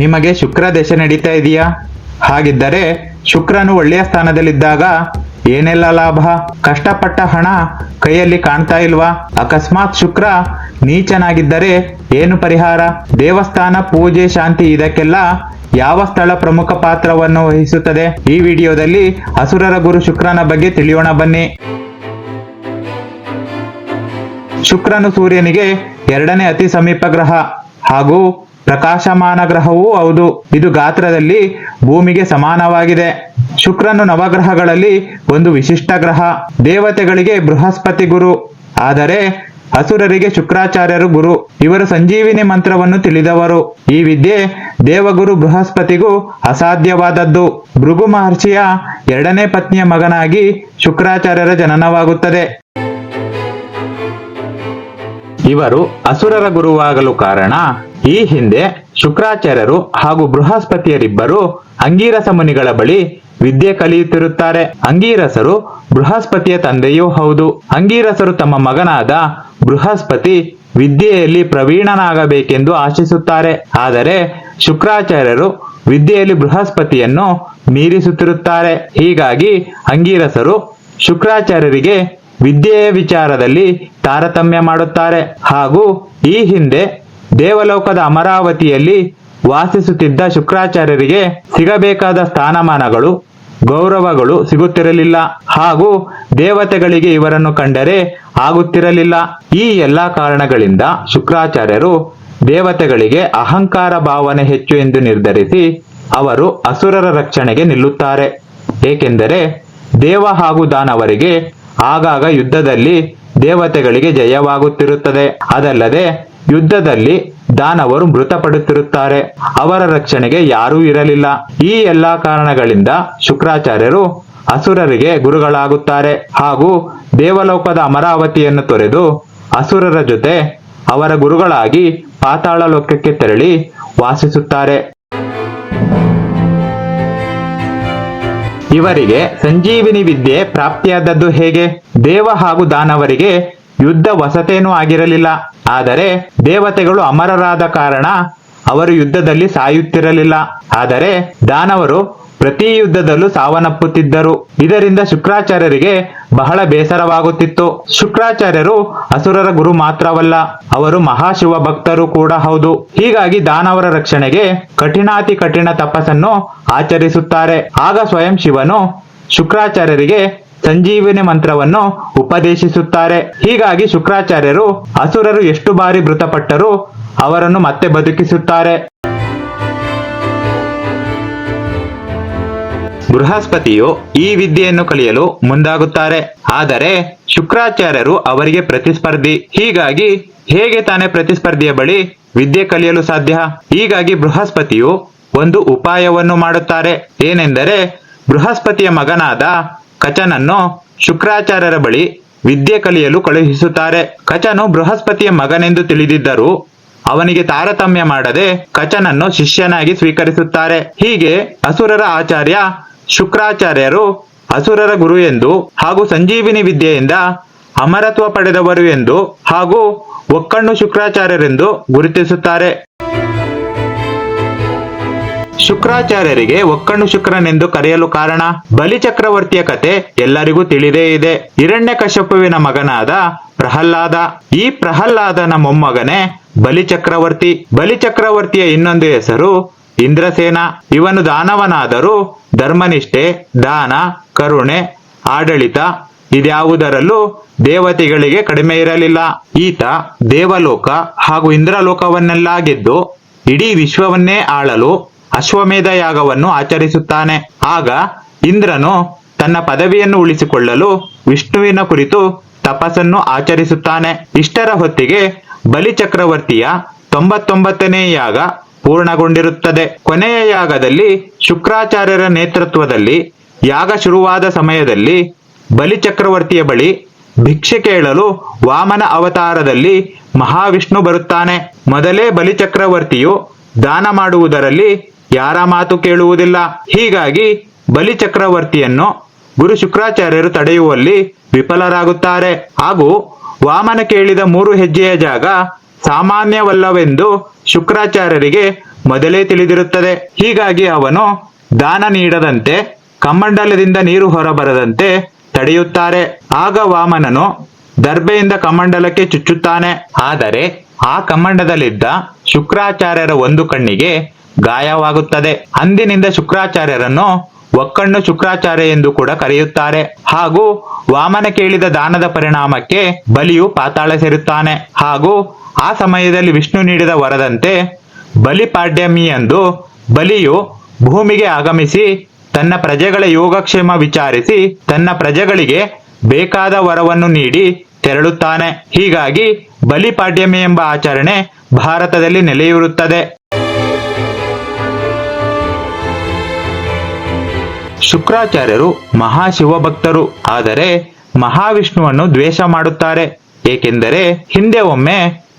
ನಿಮಗೆ ಶುಕ್ರ ದಶೆ ನಡೀತಾ ಇದೆಯಾ? ಹಾಗಿದ್ದರೆ ಶುಕ್ರನು ಒಳ್ಳೆಯ ಸ್ಥಾನದಲ್ಲಿದ್ದಾಗ ಏನೆಲ್ಲ ಲಾಭ? ಕಷ್ಟಪಟ್ಟ ಹಣ ಕೈಯಲ್ಲಿ ಕಾಣ್ತಾ ಇಲ್ವಾ? ಅಕಸ್ಮಾತ್ ಶುಕ್ರ ನೀಚನಾಗಿದ್ದರೆ ಏನು ಪರಿಹಾರ? ದೇವಸ್ಥಾನ, ಪೂಜೆ, ಶಾಂತಿ ಇದಕ್ಕೆಲ್ಲ ಯಾವ ಸ್ಥಳ ಪ್ರಮುಖ ಪಾತ್ರವನ್ನು ವಹಿಸುತ್ತದೆ? ಈ ವಿಡಿಯೋದಲ್ಲಿ ಅಸುರರ ಗುರು ಶುಕ್ರನ ಬಗ್ಗೆ ತಿಳಿಯೋಣ ಬನ್ನಿ. ಶುಕ್ರನು ಸೂರ್ಯನಿಗೆ ಎರಡನೇ ಅತಿ ಸಮೀಪ ಗ್ರಹ ಹಾಗೂ ಪ್ರಕಾಶಮಾನ ಗ್ರಹವೂ ಹೌದು. ಇದು ಗಾತ್ರದಲ್ಲಿ ಭೂಮಿಗೆ ಸಮಾನವಾಗಿದೆ. ಶುಕ್ರನು ನವಗ್ರಹಗಳಲ್ಲಿ ಒಂದು ವಿಶಿಷ್ಟ ಗ್ರಹ. ದೇವತೆಗಳಿಗೆ ಬೃಹಸ್ಪತಿ ಗುರು, ಆದರೆ ಅಸುರರಿಗೆ ಶುಕ್ರಾಚಾರ್ಯರು ಗುರು. ಇವರು ಸಂಜೀವಿನಿ ಮಂತ್ರವನ್ನು ತಿಳಿದವರು. ಈ ವಿದ್ಯೆ ದೇವಗುರು ಬೃಹಸ್ಪತಿಗೂ ಅಸಾಧ್ಯವಾದದ್ದು. ಭೃಗು ಮಹರ್ಷಿಯ ಎರಡನೇ ಪತ್ನಿಯ ಮಗನಾಗಿ ಶುಕ್ರಾಚಾರ್ಯರ ಜನನವಾಗುತ್ತದೆ. ಇವರು ಅಸುರರ ಗುರುವಾಗಲು ಕಾರಣ, ಈ ಹಿಂದೆ ಶುಕ್ರಾಚಾರ್ಯರು ಹಾಗೂ ಬೃಹಸ್ಪತಿಯರಿಬ್ಬರು ಅಂಗೀರಸ ಮುನಿಗಳ ಬಳಿ ವಿದ್ಯೆ ಕಲಿಯುತ್ತಿರುತ್ತಾರೆ. ಅಂಗೀರಸರು ಬೃಹಸ್ಪತಿಯ ತಂದೆಯೂ ಹೌದು. ಅಂಗೀರಸರು ತಮ್ಮ ಮಗನಾದ ಬೃಹಸ್ಪತಿ ವಿದ್ಯೆಯಲ್ಲಿ ಪ್ರವೀಣನಾಗಬೇಕೆಂದು ಆಶಿಸುತ್ತಾರೆ. ಆದರೆ ಶುಕ್ರಾಚಾರ್ಯರು ವಿದ್ಯೆಯಲ್ಲಿ ಬೃಹಸ್ಪತಿಯನ್ನು ಮೀರಿಸುತ್ತಿರುತ್ತಾರೆ. ಹೀಗಾಗಿ ಅಂಗೀರಸರು ಶುಕ್ರಾಚಾರ್ಯರಿಗೆ ವಿದ್ಯೆಯ ವಿಚಾರದಲ್ಲಿ ತಾರತಮ್ಯ ಮಾಡುತ್ತಾರೆ. ಹಾಗೂ ಈ ಹಿಂದೆ ದೇವಲೋಕದ ಅಮರಾವತಿಯಲ್ಲಿ ವಾಸಿಸುತ್ತಿದ್ದ ಶುಕ್ರಾಚಾರ್ಯರಿಗೆ ಸಿಗಬೇಕಾದ ಸ್ಥಾನಮಾನಗಳು, ಗೌರವಗಳು ಸಿಗುತ್ತಿರಲಿಲ್ಲ. ಹಾಗೂ ದೇವತೆಗಳಿಗೆ ಇವರನ್ನು ಕಂಡರೆ ಆಗುತ್ತಿರಲಿಲ್ಲ. ಈ ಎಲ್ಲಾ ಕಾರಣಗಳಿಂದ ಶುಕ್ರಾಚಾರ್ಯರು ದೇವತೆಗಳಿಗೆ ಅಹಂಕಾರ ಭಾವನೆ ಹೆಚ್ಚು ಎಂದು ನಿರ್ಧರಿಸಿ ಅವರು ಅಸುರರ ರಕ್ಷಣೆಗೆ ನಿಲ್ಲುತ್ತಾರೆ. ಏಕೆಂದರೆ ದೇವ ಹಾಗೂ ದಾನವರಿಗೆ ಆಗಾಗ ಯುದ್ಧದಲ್ಲಿ ದೇವತೆಗಳಿಗೆ ಜಯವಾಗುತ್ತಿರುತ್ತದೆ. ಅದಲ್ಲದೆ ಯುದ್ಧದಲ್ಲಿ ದಾನವರು ಮೃತಪಡುತ್ತಿರುತ್ತಾರೆ. ಅವರ ರಕ್ಷಣೆಗೆ ಯಾರೂ ಇರಲಿಲ್ಲ. ಈ ಎಲ್ಲಾ ಕಾರಣಗಳಿಂದ ಶುಕ್ರಾಚಾರ್ಯರು ಅಸುರರಿಗೆ ಗುರುಗಳಾಗುತ್ತಾರೆ ಹಾಗೂ ದೇವಲೋಕದ ಅಮರಾವತಿಯನ್ನು ತೊರೆದು ಅಸುರರ ಜೊತೆ ಅವರ ಗುರುಗಳಾಗಿ ಪಾತಾಳ ಲೋಕಕ್ಕೆ ತೆರಳಿ ವಾಸಿಸುತ್ತಾರೆ. ಇವರಿಗೆ ಸಂಜೀವಿನಿ ವಿದ್ಯೆ ಪ್ರಾಪ್ತಿಯಾದದ್ದು ಹೇಗೆ? ದೇವ ಹಾಗೂ ದಾನವರಿಗೆ ಯುದ್ಧ ವಸತೇನೂ ಆಗಿರಲಿಲ್ಲ. ಆದರೆ ದೇವತೆಗಳು ಅಮರರಾದ ಕಾರಣ ಅವರು ಯುದ್ಧದಲ್ಲಿ ಸಾಯುತ್ತಿರಲಿಲ್ಲ. ಆದರೆ ದಾನವರು ಪ್ರತಿ ಯುದ್ಧದಲ್ಲೂ ಸಾವನ್ನಪ್ಪುತ್ತಿದ್ದರು. ಇದರಿಂದ ಶುಕ್ರಾಚಾರ್ಯರಿಗೆ ಬಹಳ ಬೇಸರವಾಗುತ್ತಿತ್ತು. ಶುಕ್ರಾಚಾರ್ಯರು ಅಸುರರ ಗುರು ಮಾತ್ರವಲ್ಲ, ಅವರು ಮಹಾಶಿವ ಭಕ್ತರು ಕೂಡ ಹೌದು. ಹೀಗಾಗಿ ದಾನವರ ರಕ್ಷಣೆಗೆ ಕಠಿಣಾತಿ ಕಠಿಣ ತಪಸ್ಸನ್ನು ಆಚರಿಸುತ್ತಾರೆ. ಆಗ ಸ್ವಯಂ ಶಿವನು ಶುಕ್ರಾಚಾರ್ಯರಿಗೆ ಸಂಜೀವಿನಿ ಮಂತ್ರವನ್ನು ಉಪದೇಶಿಸುತ್ತಾರೆ. ಹೀಗಾಗಿ ಶುಕ್ರಾಚಾರ್ಯರು ಅಸುರರು ಎಷ್ಟು ಬಾರಿ ಮೃತಪಟ್ಟರೂ ಅವರನ್ನು ಮತ್ತೆ ಬದುಕಿಸುತ್ತಾರೆ. ಬೃಹಸ್ಪತಿಯು ಈ ವಿದ್ಯೆಯನ್ನು ಕಲಿಯಲು ಮುಂದಾಗುತ್ತಾರೆ. ಆದರೆ ಶುಕ್ರಾಚಾರ್ಯರು ಅವರಿಗೆ ಪ್ರತಿಸ್ಪರ್ಧಿ. ಹೀಗಾಗಿ ಹೇಗೆ ತಾನೇ ಪ್ರತಿಸ್ಪರ್ಧಿಯ ಬಳಿ ವಿದ್ಯೆ ಕಲಿಯಲು ಸಾಧ್ಯ? ಹೀಗಾಗಿ ಬೃಹಸ್ಪತಿಯು ಒಂದು ಉಪಾಯವನ್ನು ಮಾಡುತ್ತಾರೆ. ಏನೆಂದರೆ ಬೃಹಸ್ಪತಿಯ ಮಗನಾದ ಕಚನನ್ನು ಶುಕ್ರಾಚಾರ್ಯರ ಬಳಿ ವಿದ್ಯೆ ಕಲಿಯಲು ಕಳುಹಿಸುತ್ತಾರೆ. ಕಚನು ಬೃಹಸ್ಪತಿಯ ಮಗನೆಂದು ತಿಳಿದಿದ್ದರೂ ಅವನಿಗೆ ತಾರತಮ್ಯ ಮಾಡದೆ ಕಚನನ್ನು ಶಿಷ್ಯನಾಗಿ ಸ್ವೀಕರಿಸುತ್ತಾರೆ. ಹೀಗೆ ಅಸುರರ ಆಚಾರ್ಯ ಶುಕ್ರಾಚಾರ್ಯರು ಅಸುರರ ಗುರು ಎಂದು ಹಾಗೂ ಸಂಜೀವಿನಿ ವಿದ್ಯೆಯಿಂದ ಅಮರತ್ವ ಪಡೆದವರು ಎಂದು ಹಾಗೂ ಒಕ್ಕಣ್ಣು ಶುಕ್ರಾಚಾರ್ಯರೆಂದು ಗುರುತಿಸುತ್ತಾರೆ. ಶುಕ್ರಾಚಾರ್ಯರಿಗೆ ಒಕ್ಕಣ್ಣು ಶುಕ್ರನೆಂದು ಕರೆಯಲು ಕಾರಣ, ಬಲಿಚಕ್ರವರ್ತಿಯ ಕತೆ ಎಲ್ಲರಿಗೂ ತಿಳಿದೇ ಇದೆ. ಹಿರಣ್ಯಕಶ್ಯಪುವಿನ ಮಗನಾದ ಪ್ರಹ್ಲಾದ. ಈ ಪ್ರಹ್ಲಾದನ ಮೊಮ್ಮಗನೇ ಬಲಿಚಕ್ರವರ್ತಿ. ಬಲಿಚಕ್ರವರ್ತಿಯ ಇನ್ನೊಂದು ಹೆಸರು ಇಂದ್ರಸೇನ. ಇವನು ದಾನವನಾದರೂ ಧರ್ಮನಿಷ್ಠೆ, ದಾನ, ಕರುಣೆ, ಆಡಳಿತ ಇದ್ಯಾವುದರಲ್ಲೂ ದೇವತೆಗಳಿಗೆ ಕಡಿಮೆ ಇರಲಿಲ್ಲ. ಈತ ದೇವಲೋಕ ಹಾಗೂ ಇಂದ್ರಲೋಕವನ್ನೆಲ್ಲ ಗೆದ್ದು ಇಡೀ ವಿಶ್ವವನ್ನೇ ಆಳಲು ಅಶ್ವಮೇಧ ಯಾಗವನ್ನು ಆಚರಿಸುತ್ತಾನೆ. ಆಗ ಇಂದ್ರನು ತನ್ನ ಪದವಿಯನ್ನು ಉಳಿಸಿಕೊಳ್ಳಲು ವಿಷ್ಣುವಿನ ಕುರಿತು ತಪಸ್ಸನ್ನು ಆಚರಿಸುತ್ತಾನೆ. ಇಷ್ಟರ ಹೊತ್ತಿಗೆ ಬಲಿಚಕ್ರವರ್ತಿಯ 99ನೇ ಯಾಗ ಪೂರ್ಣಗೊಂಡಿರುತ್ತದೆ. ಕೊನೆಯ ಯಾಗದಲ್ಲಿ ಶುಕ್ರಾಚಾರ್ಯರ ನೇತೃತ್ವದಲ್ಲಿ ಯಾಗ ಶುರುವಾದ ಸಮಯದಲ್ಲಿ ಬಲಿಚಕ್ರವರ್ತಿಯ ಬಳಿ ಭಿಕ್ಷೆ ಕೇಳಲು ವಾಮನ ಅವತಾರದಲ್ಲಿ ಮಹಾವಿಷ್ಣು ಬರುತ್ತಾನೆ. ಮೊದಲೇ ಬಲಿಚಕ್ರವರ್ತಿಯು ದಾನ ಮಾಡುವುದರಲ್ಲಿ ಯಾರ ಮಾತು ಕೇಳುವುದಿಲ್ಲ. ಹೀಗಾಗಿ ಬಲಿಚಕ್ರವರ್ತಿಯನ್ನು ಗುರು ಶುಕ್ರಾಚಾರ್ಯರು ತಡೆಯುವಲ್ಲಿ ವಿಫಲರಾಗುತ್ತಾರೆ. ಹಾಗೂ ವಾಮನ ಕೇಳಿದ 3 ಹೆಜ್ಜೆಯ ಜಾಗ ಸಾಮಾನ್ಯವಲ್ಲವೆಂದು ಶುಕ್ರಾಚಾರ್ಯರಿಗೆ ಮೊದಲೇ ತಿಳಿದಿರುತ್ತದೆ. ಹೀಗಾಗಿ ಅವನು ದಾನ ನೀಡದಂತೆ, ಕಮಂಡಲದಿಂದ ನೀರು ಹೊರಬರದಂತೆ ತಡೆಯುತ್ತಾರೆ. ಆಗ ವಾಮನನು ದರ್ಬೆಯಿಂದ ಕಮಂಡಲಕ್ಕೆ ಚುಚ್ಚುತ್ತಾನೆ. ಆದರೆ ಆ ಕಮಂಡದಲ್ಲಿದ್ದ ಶುಕ್ರಾಚಾರ್ಯರ ಒಂದು ಕಣ್ಣಿಗೆ ಗಾಯವಾಗುತ್ತದೆ. ಅಂದಿನಿಂದ ಶುಕ್ರಾಚಾರ್ಯರನ್ನು ಒಕ್ಕಣ್ಣು ಶುಕ್ರಾಚಾರ್ಯ ಎಂದು ಕೂಡ ಕರೆಯುತ್ತಾರೆ. ಹಾಗೂ ವಾಮನ ಕೇಳಿದ ದಾನದ ಪರಿಣಾಮಕ್ಕೆ ಬಲಿಯು ಪಾತಾಳ ಸೇರುತ್ತಾನೆ. ಹಾಗೂ ಆ ಸಮಯದಲ್ಲಿ ವಿಷ್ಣು ನೀಡಿದ ವರದಂತೆ ಬಲಿಪಾಡ್ಯಮಿಯಂದು ಬಲಿಯು ಭೂಮಿಗೆ ಆಗಮಿಸಿ ತನ್ನ ಪ್ರಜೆಗಳ ಯೋಗಕ್ಷೇಮ ವಿಚಾರಿಸಿ ತನ್ನ ಪ್ರಜೆಗಳಿಗೆ ಬೇಕಾದ ವರವನ್ನು ನೀಡಿ ತೆರಳುತ್ತಾನೆ. ಹೀಗಾಗಿ ಬಲಿಪಾಡ್ಯಮಿ ಎಂಬ ಆಚರಣೆ ಭಾರತದಲ್ಲಿ ನೆಲೆಯೂರುತ್ತದೆ. ಶುಕ್ರಾಚಾರ್ಯರು ಮಹಾಶಿವಭಕ್ತರು. ಆದರೆ ಮಹಾವಿಷ್ಣುವನ್ನು ದ್ವೇಷ ಮಾಡುತ್ತಾರೆ. ಏಕೆಂದರೆ ಹಿಂದೆ ಒಮ್ಮೆ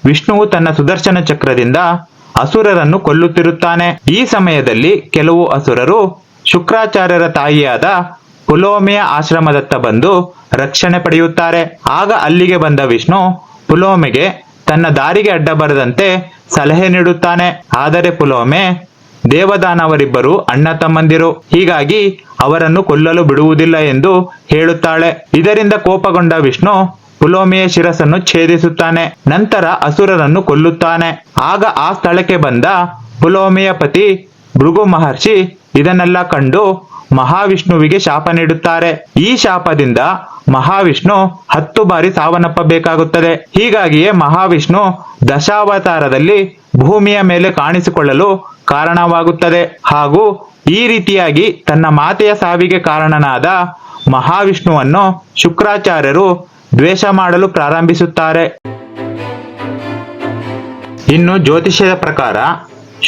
ವಿಷ್ಣುವು ತನ್ನ ಸುದರ್ಶನ ಚಕ್ರದಿಂದ ಅಸುರರನ್ನು ಕೊಲ್ಲುತ್ತಿರುತ್ತಾನೆ. ಈ ಸಮಯದಲ್ಲಿ ಕೆಲವು ಅಸುರರು ಶುಕ್ರಾಚಾರ್ಯರ ತಾಯಿಯಾದ ಪುಲೋಮೆಯ ಆಶ್ರಮದತ್ತ ಬಂದು ರಕ್ಷಣೆ ಪಡೆಯುತ್ತಾರೆ. ಆಗ ಅಲ್ಲಿಗೆ ಬಂದ ವಿಷ್ಣು ಪುಲೋಮೆಗೆ ತನ್ನ ದಾರಿಗೆ ಅಡ್ಡ ಬರದಂತೆ ಸಲಹೆ ನೀಡುತ್ತಾನೆ. ಆದರೆ ಪುಲೋಮೆ ದೇವದಾನವರಿಬ್ಬರು ಅಣ್ಣ ತಮ್ಮಂದಿರು, ಹೀಗಾಗಿ ಅವರನ್ನು ಕೊಲ್ಲಲು ಬಿಡುವುದಿಲ್ಲ ಎಂದು ಹೇಳುತ್ತಾಳೆ. ಇದರಿಂದ ಕೋಪಗೊಂಡ ವಿಷ್ಣು ಪುಲೋಮೆಯ ಶಿರಸ್ಸನ್ನು ಛೇದಿಸುತ್ತಾನೆ. ನಂತರ ಅಸುರರನ್ನು ಕೊಲ್ಲುತ್ತಾನೆ. ಆಗ ಆ ಸ್ಥಳಕ್ಕೆ ಬಂದ ಪುಲೋಮೆಯ ಪತಿ ಭೃಗು ಮಹರ್ಷಿ ಇದನ್ನೆಲ್ಲ ಕಂಡು ಮಹಾವಿಷ್ಣುವಿಗೆ ಶಾಪ ನೀಡುತ್ತಾರೆ. ಈ ಶಾಪದಿಂದ ಮಹಾವಿಷ್ಣು 10 ಬಾರಿ ಸಾವನ್ನಪ್ಪಬೇಕಾಗುತ್ತದೆ. ಹೀಗಾಗಿಯೇ ಮಹಾವಿಷ್ಣು ದಶಾವತಾರದಲ್ಲಿ ಭೂಮಿಯ ಮೇಲೆ ಕಾಣಿಸಿಕೊಳ್ಳಲು ಕಾರಣವಾಗುತ್ತದೆ. ಹಾಗೂ ಈ ರೀತಿಯಾಗಿ ತನ್ನ ಮಾತೆಯ ಸಾವಿಗೆ ಕಾರಣನಾದ ಮಹಾವಿಷ್ಣುವನ್ನು ಶುಕ್ರಾಚಾರ್ಯರು ದ್ವೇಷ ಮಾಡಲು ಪ್ರಾರಂಭಿಸುತ್ತಾರೆ. ಇನ್ನು ಜ್ಯೋತಿಷ್ಯದ ಪ್ರಕಾರ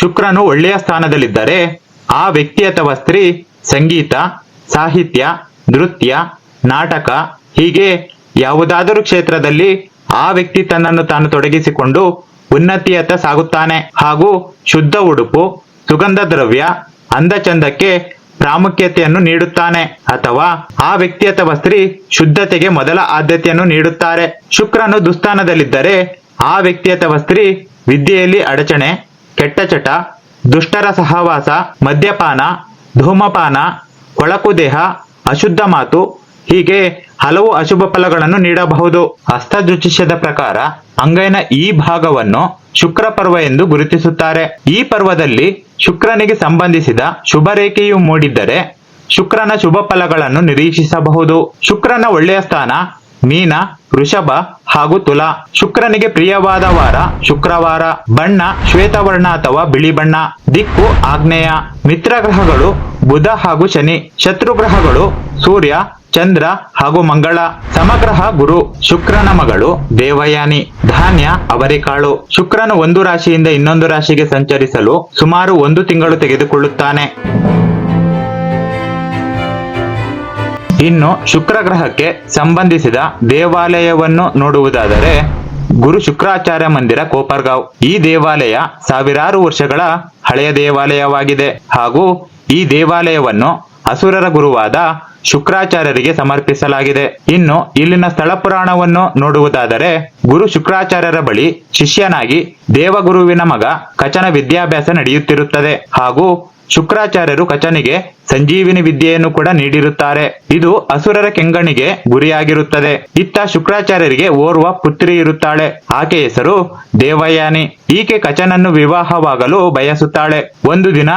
ಶುಕ್ರನು ಒಳ್ಳೆಯ ಸ್ಥಾನದಲ್ಲಿದ್ದರೆ ಆ ವ್ಯಕ್ತಿ ಅಥವಾ ಸ್ತ್ರೀ ಸಂಗೀತ, ಸಾಹಿತ್ಯ, ನೃತ್ಯ, ನಾಟಕ ಹೀಗೆ ಯಾವುದಾದರೂ ಕ್ಷೇತ್ರದಲ್ಲಿ ಆ ವ್ಯಕ್ತಿ ತನ್ನನ್ನು ತಾನು ತೊಡಗಿಸಿಕೊಂಡು ಉನ್ನತಿಯತ್ತ ಸಾಗುತ್ತಾನೆ. ಹಾಗೂ ಶುದ್ಧ ಉಡುಪು, ಸುಗಂಧ ದ್ರವ್ಯ, ಅಂದಚಂದಕ್ಕೆ ಪ್ರಾಮುಖ್ಯತೆಯನ್ನು ನೀಡುತ್ತಾನೆ. ಅಥವಾ ಆ ವ್ಯಕ್ತಿ ಅಥವಾ ಸ್ತ್ರೀ ಶುದ್ಧತೆಗೆ ಮೊದಲ ಆದ್ಯತೆಯನ್ನು ನೀಡುತ್ತಾರೆ. ಶುಕ್ರನು ದುಸ್ಥಾನದಲ್ಲಿದ್ದರೆ ಆ ವ್ಯಕ್ತಿ ಅಥವಾ ಸ್ತ್ರೀ ವಿದ್ಯೆಯಲ್ಲಿ ಅಡಚಣೆ, ಕೆಟ್ಟ ಚಟ, ದುಷ್ಟರ ಸಹವಾಸ, ಮದ್ಯಪಾನ, ಧೂಮಪಾನ, ಕೊಳಕು ದೇಹ, ಅಶುದ್ಧ ಮಾತು ಹೀಗೆ ಹಲವು ಅಶುಭ ಫಲಗಳನ್ನು ನೀಡಬಹುದು. ಹಸ್ತಜ್ಯೋತಿಷ್ಯದ ಪ್ರಕಾರ ಅಂಗೈನ ಈ ಭಾಗವನ್ನು ಶುಕ್ರ ಪರ್ವ ಎಂದು ಗುರುತಿಸುತ್ತಾರೆ. ಈ ಪರ್ವದಲ್ಲಿ ಶುಕ್ರನಿಗೆ ಸಂಬಂಧಿಸಿದ ಶುಭ ರೇಖೆಯು ಮೂಡಿದ್ದರೆ ಶುಕ್ರನ ಶುಭ ಫಲಗಳನ್ನು ನಿರೀಕ್ಷಿಸಬಹುದು. ಶುಕ್ರನ ಒಳ್ಳೆಯ ಸ್ಥಾನ ಮೀನ, ವೃಷಭ ಹಾಗೂ ತುಲಾ. ಶುಕ್ರನಿಗೆ ಪ್ರಿಯವಾದ ವಾರ ಶುಕ್ರವಾರ. ಬಣ್ಣ ಶ್ವೇತವರ್ಣ ಅಥವಾ ಬಿಳಿ ಬಣ್ಣ. ದಿಕ್ಕು ಆಗ್ನೇಯ. ಮಿತ್ರ ಗ್ರಹಗಳು ಬುಧ ಹಾಗೂ ಶನಿ. ಶತ್ರು ಗ್ರಹಗಳು ಸೂರ್ಯ, ಚಂದ್ರ ಹಾಗೂ ಮಂಗಳ. ಸಮಗ್ರಹ ಗುರು. ಶುಕ್ರನ ಮಗಳು ದೇವಯಾನಿ. ಧಾನ್ಯ ಅವರೆಕಾಳು. ಶುಕ್ರನು ಒಂದು ರಾಶಿಯಿಂದ ಇನ್ನೊಂದು ರಾಶಿಗೆ ಸಂಚರಿಸಲು ಸುಮಾರು 1 ತಿಂಗಳು ತೆಗೆದುಕೊಳ್ಳುತ್ತಾನೆ. ಇನ್ನು ಶುಕ್ರ ಗ್ರಹಕ್ಕೆ ಸಂಬಂಧಿಸಿದ ದೇವಾಲಯವನ್ನು ನೋಡುವುದಾದರೆ ಗುರು ಶುಕ್ರಾಚಾರ್ಯ ಮಂದಿರ ಕೋಪರ್ಗಾಂವ್. ಈ ದೇವಾಲಯ ಸಾವಿರಾರು ವರ್ಷಗಳ ಹಳೆಯ ದೇವಾಲಯವಾಗಿದೆ. ಹಾಗೂ ಈ ದೇವಾಲಯವನ್ನು ಅಸುರರ ಗುರುವಾದ ಶುಕ್ರಾಚಾರ್ಯರಿಗೆ ಸಮರ್ಪಿಸಲಾಗಿದೆ. ಇನ್ನು ಇಲ್ಲಿನ ಸ್ಥಳ ಪುರಾಣವನ್ನು ನೋಡುವುದಾದರೆ ಗುರು ಶುಕ್ರಾಚಾರ್ಯರ ಬಳಿ ಶಿಷ್ಯನಾಗಿ ದೇವಗುರುವಿನ ಮಗ ಕಚನ ವಿದ್ಯಾಭ್ಯಾಸ ನಡೆಯುತ್ತಿರುತ್ತದೆ. ಹಾಗೂ ಶುಕ್ರಾಚಾರ್ಯರು ಕಚನಿಗೆ ಸಂಜೀವಿನಿ ವಿದ್ಯೆಯನ್ನು ಕೂಡ ನೀಡಿರುತ್ತಾರೆ. ಇದು ಅಸುರರ ಕೆಂಗಣಿಗೆ ಗುರಿಯಾಗಿರುತ್ತದೆ. ಇತ್ತ ಶುಕ್ರಾಚಾರ್ಯರಿಗೆ ಓರ್ವ ಪುತ್ರಿ ಇರುತ್ತಾಳೆ. ಆಕೆ ಹೆಸರು ದೇವಯಾನಿ. ಈಕೆ ಕಚನನ್ನು ವಿವಾಹವಾಗಲು ಬಯಸುತ್ತಾಳೆ. ಒಂದು ದಿನ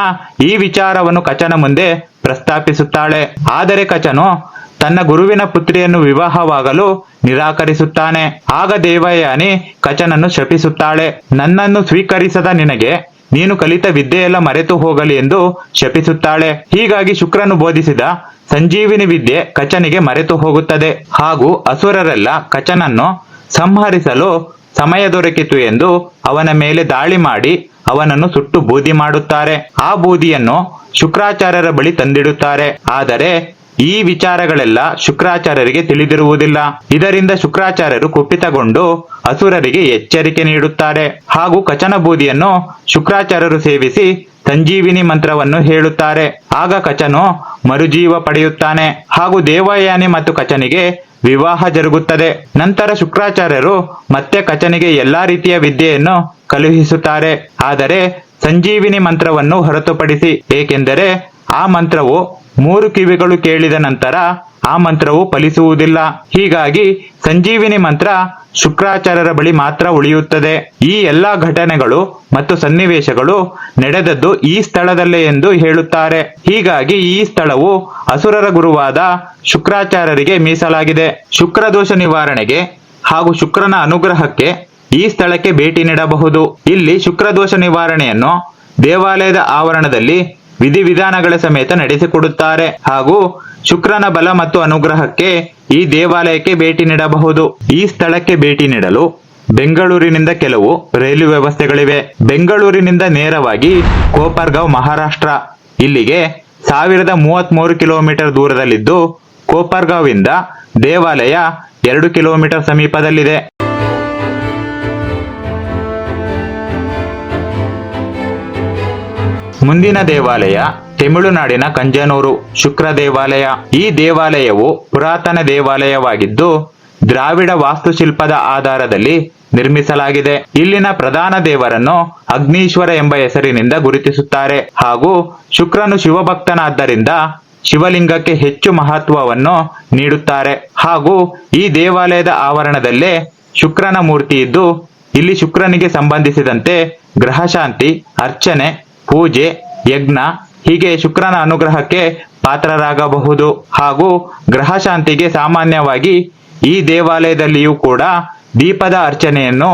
ಈ ವಿಚಾರವನ್ನು ಕಚನ ಮುಂದೆ ಪ್ರಸ್ತಾಪಿಸುತ್ತಾಳೆ. ಆದರೆ ಕಚನು ತನ್ನ ಗುರುವಿನ ಪುತ್ರಿಯನ್ನು ವಿವಾಹವಾಗಲು ನಿರಾಕರಿಸುತ್ತಾನೆ. ಆಗ ದೇವಯಾನಿ ಕಚನನ್ನು ಶಪಿಸುತ್ತಾಳೆ. ನನ್ನನ್ನು ಸ್ವೀಕರಿಸದ ನಿನಗೆ ನೀನು ಕಲಿತ ವಿದ್ಯೆಯೆಲ್ಲ ಮರೆತು ಹೋಗಲಿ ಎಂದು ಶಪಿಸುತ್ತಾಳೆ. ಹೀಗಾಗಿ ಶುಕ್ರನು ಬೋಧಿಸಿದ ಸಂಜೀವಿನಿ ವಿದ್ಯೆ ಕಚನಿಗೆ ಮರೆತು ಹೋಗುತ್ತದೆ. ಹಾಗೂ ಅಸುರರೆಲ್ಲ ಕಚನನ್ನು ಸಂಹರಿಸಲು ಸಮಯ ದೊರಕಿತು ಎಂದು ಅವನ ಮೇಲೆ ದಾಳಿ ಮಾಡಿ ಅವನನ್ನು ಸುಟ್ಟು ಬೂದಿ ಮಾಡುತ್ತಾರೆ. ಆ ಬೂದಿಯನ್ನು ಶುಕ್ರಾಚಾರ್ಯರ ಬಳಿ ತಂದಿಡುತ್ತಾರೆ. ಆದರೆ ಈ ವಿಚಾರಗಳೆಲ್ಲ ಶುಕ್ರಾಚಾರ್ಯರಿಗೆ ತಿಳಿದಿರುವುದಿಲ್ಲ. ಇದರಿಂದ ಶುಕ್ರಾಚಾರ್ಯರು ಕುಪಿತಗೊಂಡು ಅಸುರರಿಗೆ ಎಚ್ಚರಿಕೆ ನೀಡುತ್ತಾರೆ. ಹಾಗೂ ಕಚನ ಬೂದಿಯನ್ನು ಶುಕ್ರಾಚಾರ್ಯರು ಸೇವಿಸಿ ಸಂಜೀವಿನಿ ಮಂತ್ರವನ್ನು ಹೇಳುತ್ತಾರೆ. ಆಗ ಕಚನು ಮರುಜೀವ ಪಡೆಯುತ್ತಾನೆ. ಹಾಗೂ ದೇವಯಾನಿ ಮತ್ತು ಕಚನಿಗೆ ವಿವಾಹ ಜರುಗುತ್ತದೆ. ನಂತರ ಶುಕ್ರಾಚಾರ್ಯರು ಮತ್ತೆ ಕಚನಿಗೆ ಎಲ್ಲಾ ರೀತಿಯ ವಿದ್ಯೆಯನ್ನು ಕಳುಹಿಸುತ್ತಾರೆ. ಆದರೆ ಸಂಜೀವಿನಿ ಮಂತ್ರವನ್ನು ಹೊರತುಪಡಿಸಿ, ಏಕೆಂದರೆ ಆ ಮಂತ್ರವು 3 ಕಿವಿಗಳು ಕೇಳಿದ ನಂತರ ಆ ಮಂತ್ರವು ಫಲಿಸುವುದಿಲ್ಲ. ಹೀಗಾಗಿ ಸಂಜೀವಿನಿ ಮಂತ್ರ ಶುಕ್ರಾಚಾರ್ಯರ ಬಳಿ ಮಾತ್ರ ಉಳಿಯುತ್ತದೆ. ಈ ಎಲ್ಲಾ ಘಟನೆಗಳು ಮತ್ತು ಸನ್ನಿವೇಶಗಳು ನಡೆದದ್ದು ಈ ಸ್ಥಳದಲ್ಲೇ ಎಂದು ಹೇಳುತ್ತಾರೆ. ಹೀಗಾಗಿ ಈ ಸ್ಥಳವು ಅಸುರರ ಗುರುವಾದ ಶುಕ್ರಾಚಾರ್ಯರಿಗೆ ಮೀಸಲಾಗಿದೆ. ಶುಕ್ರದೋಷ ನಿವಾರಣೆಗೆ ಹಾಗೂ ಶುಕ್ರನ ಅನುಗ್ರಹಕ್ಕೆ ಈ ಸ್ಥಳಕ್ಕೆ ಭೇಟಿ ನೀಡಬಹುದು. ಇಲ್ಲಿ ಶುಕ್ರದೋಷ ನಿವಾರಣೆಯನ್ನು ದೇವಾಲಯದ ಆವರಣದಲ್ಲಿ ವಿಧಿವಿಧಾನಗಳ ಸಮೇತ ನಡೆಸಿಕೊಡುತ್ತಾರೆ. ಹಾಗೂ ಶುಕ್ರನ ಬಲ ಮತ್ತು ಅನುಗ್ರಹಕ್ಕೆ ಈ ದೇವಾಲಯಕ್ಕೆ ಭೇಟಿ ನೀಡಬಹುದು. ಈ ಸ್ಥಳಕ್ಕೆ ಭೇಟಿ ನೀಡಲು ಬೆಂಗಳೂರಿನಿಂದ ಕೆಲವು ರೈಲು ವ್ಯವಸ್ಥೆಗಳಿವೆ. ಬೆಂಗಳೂರಿನಿಂದ ನೇರವಾಗಿ ಕೋಪರ್ಗಾಂವ್, ಮಹಾರಾಷ್ಟ್ರ ಇಲ್ಲಿಗೆ 1033 ಕಿಲೋಮೀಟರ್ ದೂರದಲ್ಲಿದ್ದು, ಕೋಪರ್ಗಾಂವ್ ಇಂದ ದೇವಾಲಯ 2 ಕಿಲೋಮೀಟರ್ ಸಮೀಪದಲ್ಲಿದೆ. ಮುಂದಿನ ದೇವಾಲಯ ತಮಿಳುನಾಡಿನ ಕಂಜನೂರು ಶುಕ್ರ ದೇವಾಲಯ. ಈ ದೇವಾಲಯವು ಪುರಾತನ ದೇವಾಲಯವಾಗಿದ್ದು ದ್ರಾವಿಡ ವಾಸ್ತುಶಿಲ್ಪದ ಆಧಾರದಲ್ಲಿ ನಿರ್ಮಿಸಲಾಗಿದೆ. ಇಲ್ಲಿನ ಪ್ರಧಾನ ದೇವರನ್ನು ಅಗ್ನೀಶ್ವರ ಎಂಬ ಹೆಸರಿನಿಂದ ಗುರುತಿಸುತ್ತಾರೆ. ಹಾಗೂ ಶುಕ್ರನು ಶಿವಭಕ್ತನಾದ್ದರಿಂದ ಶಿವಲಿಂಗಕ್ಕೆ ಹೆಚ್ಚು ಮಹತ್ವವನ್ನು ನೀಡುತ್ತಾರೆ. ಹಾಗೂ ಈ ದೇವಾಲಯದ ಆವರಣದಲ್ಲೇ ಶುಕ್ರನ ಮೂರ್ತಿ ಇದ್ದು, ಇಲ್ಲಿ ಶುಕ್ರನಿಗೆ ಸಂಬಂಧಿಸಿದಂತೆ ಗ್ರಹಶಾಂತಿ, ಅರ್ಚನೆ, ಪೂಜೆ, ಯಜ್ಞ ಹೀಗೆ ಶುಕ್ರನ ಅನುಗ್ರಹಕ್ಕೆ ಪಾತ್ರರಾಗಬಹುದು. ಹಾಗೂ ಗ್ರಹಶಾಂತಿಗೆ ಸಾಮಾನ್ಯವಾಗಿ ಈ ದೇವಾಲಯದಲ್ಲಿಯೂ ಕೂಡ ದೀಪದ ಅರ್ಚನೆಯನ್ನು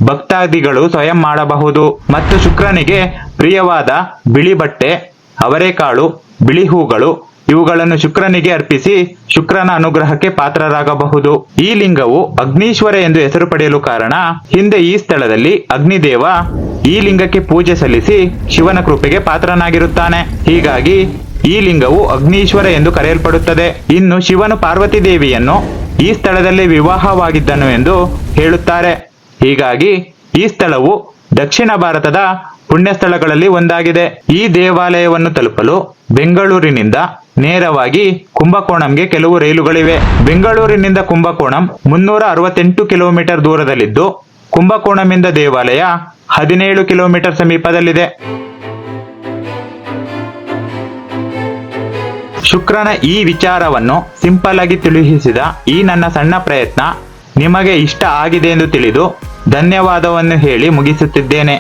ಭಕ್ತಾದಿಗಳು ಸ್ವಯಂ ಮಾಡಬಹುದು. ಮತ್ತು ಶುಕ್ರನಿಗೆ ಪ್ರಿಯವಾದ ಬಿಳಿ ಬಟ್ಟೆ, ಅವರೆಕಾಳು, ಬಿಳಿ ಹೂಗಳು ಇವುಗಳನ್ನು ಶುಕ್ರನಿಗೆ ಅರ್ಪಿಸಿ ಶುಕ್ರನ ಅನುಗ್ರಹಕ್ಕೆ ಪಾತ್ರರಾಗಬಹುದು. ಈ ಲಿಂಗವು ಅಗ್ನೀಶ್ವರ ಎಂದು ಹೆಸರು ಪಡೆಯಲು ಕಾರಣ, ಹಿಂದೆ ಈ ಸ್ಥಳದಲ್ಲಿ ಅಗ್ನಿದೇವ ಈ ಲಿಂಗಕ್ಕೆ ಪೂಜೆ ಸಲ್ಲಿಸಿ ಶಿವನ ಕೃಪೆಗೆ ಪಾತ್ರನಾಗಿರುತ್ತಾನೆ. ಹೀಗಾಗಿ ಈ ಲಿಂಗವು ಅಗ್ನೀಶ್ವರ ಎಂದು ಕರೆಯಲ್ಪಡುತ್ತದೆ. ಇನ್ನು ಶಿವನು ಪಾರ್ವತಿ ದೇವಿಯನ್ನು ಈ ಸ್ಥಳದಲ್ಲಿ ವಿವಾಹವಾಗಿದ್ದನು ಎಂದು ಹೇಳುತ್ತಾರೆ. ಹೀಗಾಗಿ ಈ ಸ್ಥಳವು ದಕ್ಷಿಣ ಭಾರತದ ಪುಣ್ಯ ಸ್ಥಳಗಳಲ್ಲಿ ಒಂದಾಗಿದೆ. ಈ ದೇವಾಲಯವನ್ನು ತಲುಪಲು ಬೆಂಗಳೂರಿನಿಂದ ನೇರವಾಗಿ ಕುಂಭಕೋಣಂಗೆ ಕೆಲವು ರೈಲುಗಳಿವೆ. ಬೆಂಗಳೂರಿನಿಂದ ಕುಂಭಕೋಣಂ 368 ಕಿಲೋಮೀಟರ್ ದೂರದಲ್ಲಿದ್ದು, ಕುಂಭಕೋಣಂನಿಂದ ದೇವಾಲಯ 17 ಕಿಲೋಮೀಟರ್ ಸಮೀಪದಲ್ಲಿದೆ. ಶುಕ್ರನ ಈ ವಿಚಾರವನ್ನು ಸಿಂಪಲ್ ಆಗಿ ತಿಳಿಸಿದ ಈ ನನ್ನ ಸಣ್ಣ ಪ್ರಯತ್ನ ನಿಮಗೆ ಇಷ್ಟ ಆಗಿದೆ ಎಂದು ತಿಳಿದು ಧನ್ಯವಾದವನ್ನು ಹೇಳಿ ಮುಗಿಸುತ್ತಿದ್ದೇನೆ.